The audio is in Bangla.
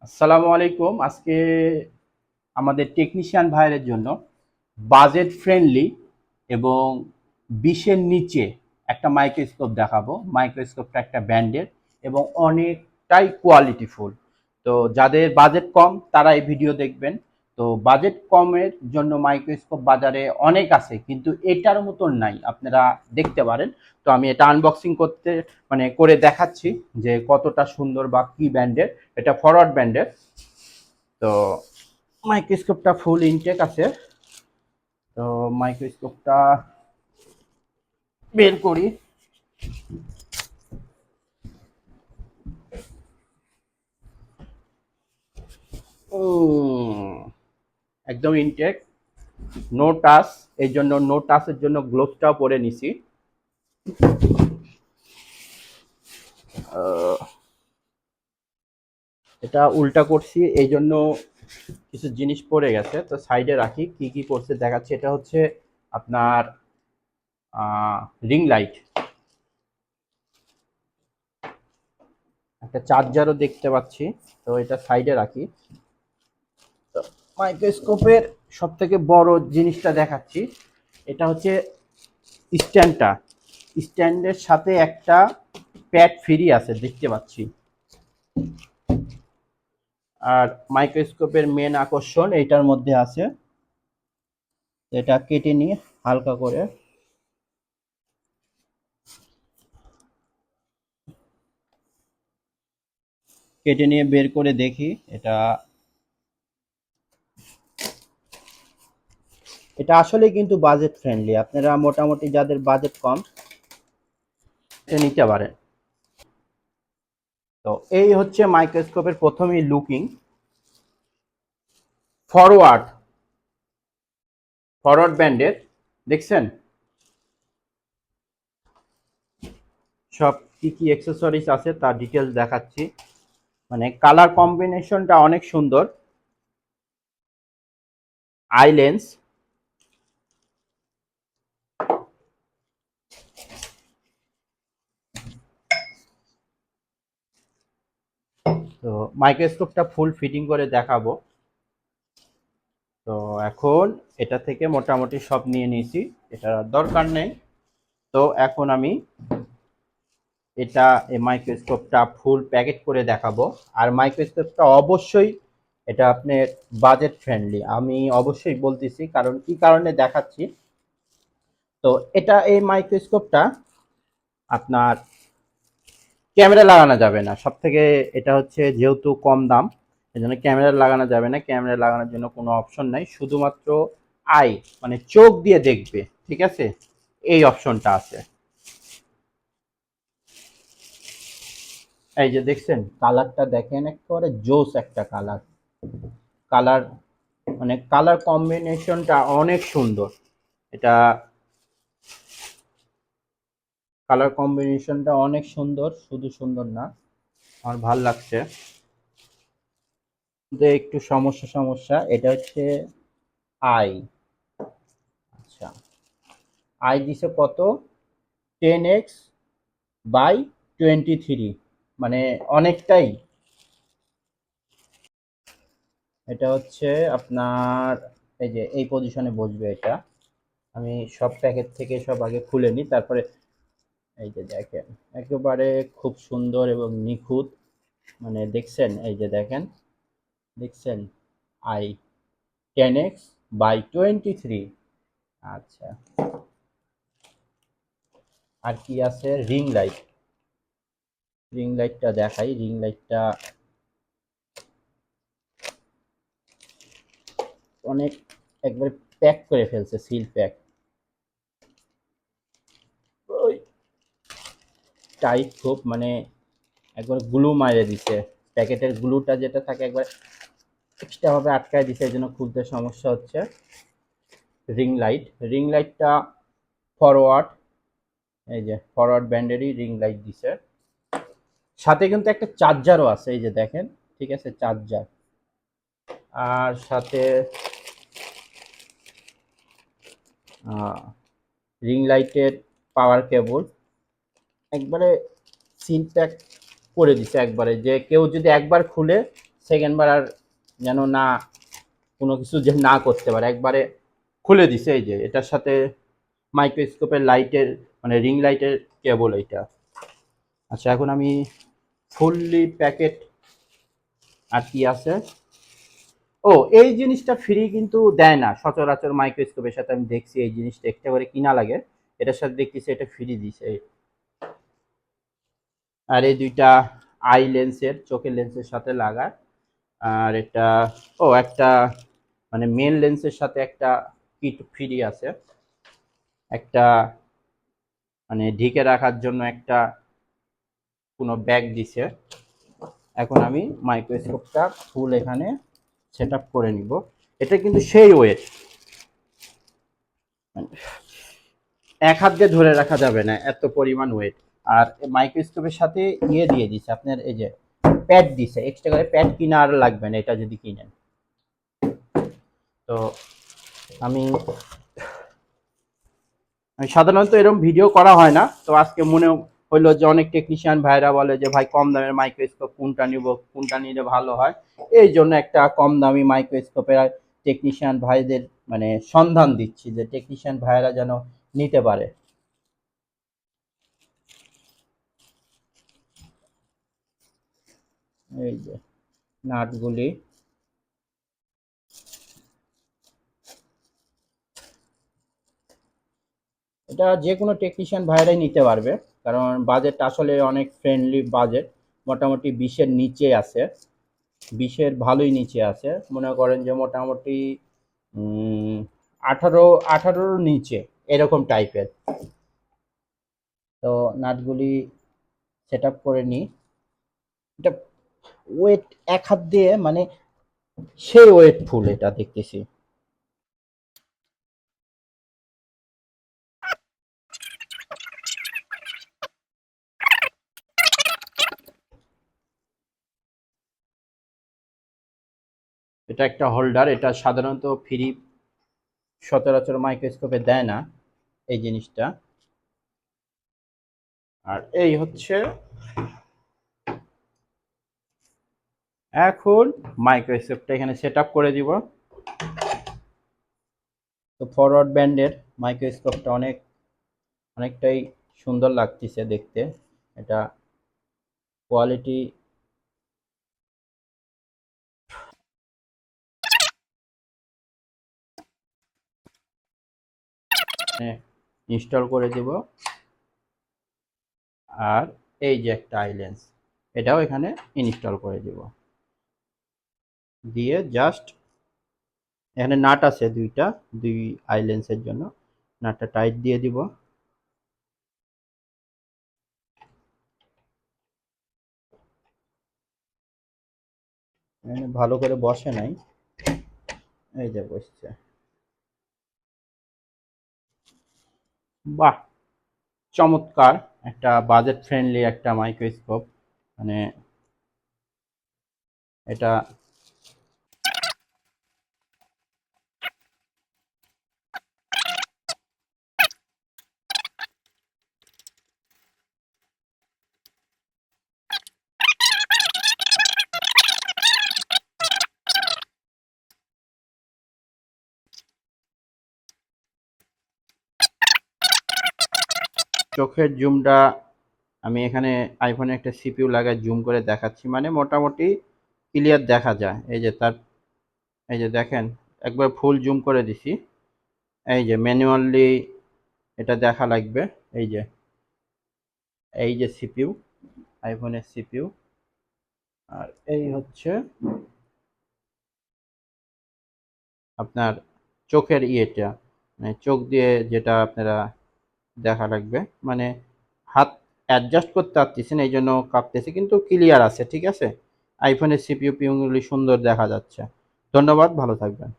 আসসালামু আলাইকুম। আজকে আমাদের টেকনিশিয়ান ভাইয়ের জন্য বাজেট ফ্রেন্ডলি এবং 20-এর নিচে একটা মাইক্রোস্কোপ দেখাবো। মাইক্রোস্কোপটা একটা ব্র্যান্ডের এবং অনেকটাই কোয়ালিটিফুল। তো যাদের বাজেট কম তারা এই ভিডিও দেখবেন। তো বাজেট কমের জন্য মাইক্রোস্কোপ বাজারে অনেক আছে, কিন্তু এটার মতন নাই, আপনারা দেখতে পারেন। তো আমি এটা আনবক্সিং করতে করে দেখাচ্ছি যে কতটা সুন্দর বা কি ব্র্যান্ডের। এটা ফরওয়ার্ড ব্র্যান্ডের। তো মাইক্রোস্কোপটা ফুল ইনটেক আছে। তো মাইক্রোস্কোপটা বের করি। উম, একদম ইনটেক, নো টাচ। এই জন্য নো টাচের জন্য গ্লোভসটাও পরে নিছি। এটা উল্টা করছি এই জন্য কিছু জিনিস পড়ে গেছে, তো সাইডে রাখি। কি কি পড়ছে দেখাচ্ছি। এটা হচ্ছে আপনার রিং লাইট, একটা চার্জারও দেখতে পাচ্ছি। তো এটা সাইডে রাখি। তো মাইক্রোস্কোপের সব থেকে বড় জিনিসটা দেখাচ্ছি। এটা হচ্ছে স্ট্যান্ডটা। স্ট্যান্ডের সাথে একটা প্যাড ফ্রি আছে দেখতে পাচ্ছি। আর মাইক্রোস্কোপের মেন আকর্ষণ এইটার মধ্যে আছে। এটা কেটে নিয়ে হালকা করে বের করে দেখি। এটা এটা আসলে কিন্তু বাজেট ফ্রেন্ডলি। আপনারা মোটামুটি যাদের বাজেট কম এটা নিতে পারেন। তো এই হচ্ছে মাইক্রোস্কোপের প্রথমেই লুকিং। ফরওয়ার্ড ফরওয়ার্ড ব্যান্ডের, দেখছেন সব কি কি অ্যাক্সেসরিজ আছে তার ডিটেলস দেখাচ্ছি। কালার কম্বিনেশনটা অনেক সুন্দর। আই লেন্স, তো মাইক্রোস্কোপটা ফুল ফিটিং করে দেখাবো। তো এখন এটা থেকে মোটামুটি সব নিয়ে নিয়েছি, এটা দরকার নেই। তো এখন আমি এই মাইক্রোস্কোপটা ফুল প্যাকেট করে দেখাবো। আর মাইক্রোস্কোপটা অবশ্যই এটা আপনার বাজেট ফ্রেন্ডলি, আমি অবশ্যই বলতেছি। কারণ কি কারণে দেখাচ্ছি। তো এই মাইক্রোস্কোপটা আপনার ক্যামেরা লাগানো যাবে না। সব থেকে এটা হচ্ছে যেহেতু কম দাম, এই জন্য ক্যামেরা লাগানো যাবে না। ক্যামেরা লাগানোর জন্য কোনো অপশন নাই, শুধুমাত্র আই চোখ দিয়ে দেখবে, ঠিক আছে, এই অপশনটা আছে। এই যে দেখছেন কালারটা, দেখেন একেবারে জোস একটা কালার। কালার কালার কম্বিনেশনটা অনেক সুন্দর। এটা কালার কম্বিনেশনটা অনেক সুন্দর, শুধু সুন্দর না, আমার ভাল লাগছে। কিন্তু একটু সমস্যা সমস্যা, এটা হচ্ছে আই। আচ্ছা, আই দিছে কত, 10x/23, মানে অনেকটাই। এটা হচ্ছে আপনার এই যে এই পজিশনে বসবে এটা। আমি সব প্যাকেট থেকে সব আগে খুলে নিই, তারপরে এই যে দেখেন একেবারে খুব সুন্দর এবং নিখুঁত। দেখছেন, এই যে দেখেন, দেখছেন আই 10x/23। আচ্ছা, আর কি আছে, রিং লাইট। রিং লাইটটা দেখাই। রিং লাইটটা অনেক একবারে প্যাক করে ফেলছে, সিল প্যাক, ওই টাইট খুব, একবার গ্লু মারে দিছে। প্যাকেটের গ্লুটা যেটা থাকে একবার এক্সট্রা ভাবে আটকায় দিছে, এই জন্য খুলতে সমস্যা হচ্ছে। রিং লাইট, রিং লাইটটা ফরওয়ার্ড, এই যে ফরওয়ার্ড ব্যান্ডেরই রিং লাইট দিছে। সাথে কিন্তু একটা চার্জারও আছে, এই যে দেখেন, ঠিক আছে, চার্জার। আর সাথে রিং লাইটের পাওয়ার কেবল একবারে সিল প্যাক করে দিছে একবারে, যে কেউ যদি একবার খুলে সেকেন্ড বার আর যেন না কোনো কিছু যে না করতে পারে, একবারে খুলে দিছে। এই যে এটার সাথে মাইক্রোস্কোপের লাইটের মানে রিং লাইটের কেবল এইটা। আচ্ছা, এখন আমি ফুললি প্যাকেট আর কি আছে, ও এই জিনিসটা ফ্রি কিন্তু দেয় না সচরাচর মাইক্রোস্কোপের সাথে। আমি দেখছি এই জিনিসটা একটা করে কিনা লাগে, এটার সাথে দেখতেছি এটা ফ্রি দিছে। আর এই দুইটা আই লেন্সের, চোখের লেন্সের সাথে লাগায়। আর এটা একটা মানে মেন লেন্সের সাথে একটা কিট ফ্রি আছে, একটা মানে ঢেকে রাখার জন্য একটা কোনো ব্যাগ দিছে। এখন আমি মাইক্রোস্কোপটা ফুল এখানে সেট আপ করে নিব। এটা কিন্তু সেই ওয়েট, এক হাত দিয়ে ধরে রাখা যাবে না, এত পরিমাণ ওয়েট। আর মাইক্রোস্কোপের সাথে দিয়ে দিছে আপনার, এই যে প্যাড দিছে, এক্সট্রা করে প্যাড কিনা আর লাগবে না এটা যদি কিনেন। তো আমি সাধারণত এরকম ভিডিও করা হয় না, তো আজকে মনে হইলো যে অনেক টেকনিশিয়ান ভাইরা বলে যে ভাই কম দামের মাইক্রোস্কোপ কোনটা নিব, কোনটা নিলে ভালো হয়, এই জন্য একটা কম দামি মাইক্রোস্কোপের টেকনিশিয়ান ভাইদের মানে সন্ধান দিচ্ছি, যে টেকনিশিয়ান ভাইরা যেন নিতে পারে। এই যে নাটগুলি, এটা যে কোনো টেকনিশিয়ান ভাইরাই নিতে পারবে, কারণ বাজেট আসলে অনেক ফ্রেন্ডলি বাজেট, মোটামুটি 20-এর নিচে আছে, 20-এর ভালোই নিচে আছে। মনে করেন যে মোটামুটি 18-18-র নিচে এরকম টাইপের। তো নাটগুলি সেট আপ করে নিই। এটা ওয়েট এক হাত দিয়ে মানে সেই ওয়েট ফুল এটা দেখতেছি। এটা একটা হোল্ডার, এটা সাধারণত ফ্রি সচরাচর মাইক্রোস্কোপে দেয় না এই জিনিসটা। আর এই হচ্ছে এখন মাইক্রোস্কোপটা এখানে সেট আপ করে দিব। তো ফরওয়ার্ড ব্যান্ডের মাইক্রোস্কোপটা অনেকটাই সুন্দর লাগতেছে দেখতে। এটা কোয়ালিটি ইনস্টল করে দিব। আর এই যে একটা আইল্যান্স, এটাও এখানে ইনস্টল করে দিব। দিয়ে জাস্ট এখানে নাট আছে দুইটা, দুই আইল্যান্সের জন্য নাটটা টাইট দিয়ে দিব। এখানে ভালো করে বসে নাই, এই যে বসছে। বাহ, চমৎকার একটা বাজেট ফ্রেন্ডলি একটা মাইক্রোস্কোপ। মানে এটা চোখের জুমটা আমি এখানে আইফোনে একটা সিপিইউ লাগায় জুম করে দেখাচ্ছি, মানে মোটামুটি ক্লিয়ার দেখা যায়। এই যে তার, এই যে দেখেন একবার ফুল জুম করে দিছি। এই যে ম্যানুয়ালি এটা দেখা লাগবে। এই যে সিপিইউ, আইফোনের সিপিইউ। আর এই হচ্ছে আপনার চোখের ইয়েটা, মানে চোখ দিয়ে যেটা আপনারা দেখা লাগবে, মানে হাত অ্যাডজাস্ট করতে পারতেছেন এই জন্য কাঁপতেছে, কিন্তু ক্লিয়ার আছে, ঠিক আছে। আইফোনের সিপিইউ পিউগুলি সুন্দর দেখা যাচ্ছে। ধন্যবাদ, ভালো থাকবেন।